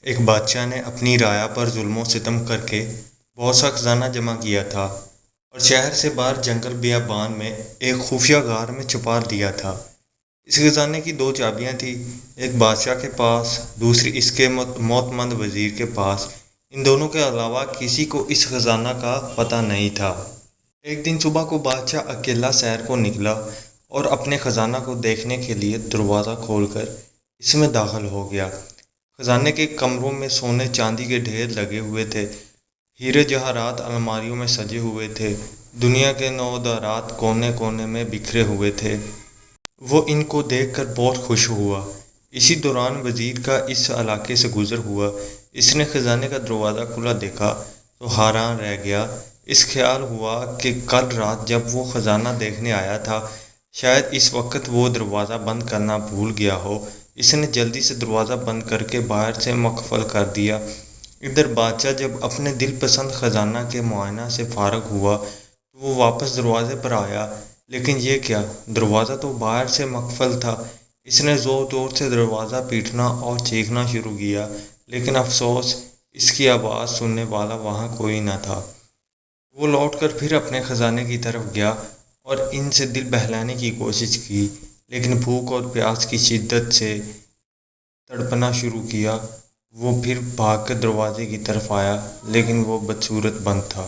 ایک بادشاہ نے اپنی رعایا پر ظلم و ستم کر کے بہت سا خزانہ جمع کیا تھا اور شہر سے باہر جنگل بیابان میں ایک خفیہ غار میں چھپا دیا تھا۔ اس خزانے کی دو چابیاں تھیں، ایک بادشاہ کے پاس، دوسری اس کے معتمد وزیر کے پاس۔ ان دونوں کے علاوہ کسی کو اس خزانہ کا پتہ نہیں تھا۔ ایک دن صبح کو بادشاہ اکیلا سیر کو نکلا اور اپنے خزانہ کو دیکھنے کے لیے دروازہ کھول کر اس میں داخل ہو گیا۔ خزانے کے کمروں میں سونے چاندی کے ڈھیر لگے ہوئے تھے، ہیرے جواہرات الماریوں میں سجے ہوئے تھے، دنیا کے نوادرات کونے کونے میں بکھرے ہوئے تھے۔ وہ ان کو دیکھ کر بہت خوش ہوا۔ اسی دوران وزیر کا اس علاقے سے گزر ہوا۔ اس نے خزانے کا دروازہ کھلا دیکھا تو حیران رہ گیا۔ اس خیال ہوا کہ کل رات جب وہ خزانہ دیکھنے آیا تھا، شاید اس وقت وہ دروازہ بند کرنا بھول گیا ہو۔ اس نے جلدی سے دروازہ بند کر کے باہر سے مقفل کر دیا۔ ادھر بادشاہ جب اپنے دل پسند خزانہ کے معائنہ سے فارغ ہوا تو وہ واپس دروازے پر آیا، لیکن یہ کیا، دروازہ تو باہر سے مقفل تھا۔ اس نے زور زور سے دروازہ پیٹنا اور چیخنا شروع کیا، لیکن افسوس، اس کی آواز سننے والا وہاں کوئی نہ تھا۔ وہ لوٹ کر پھر اپنے خزانے کی طرف گیا اور ان سے دل بہلانے کی کوشش کی، لیکن بھوک اور پیاس کی شدت سے تڑپنا شروع کیا۔ وہ پھر بھاگ کر دروازے کی طرف آیا، لیکن وہ بدصورت بند تھا۔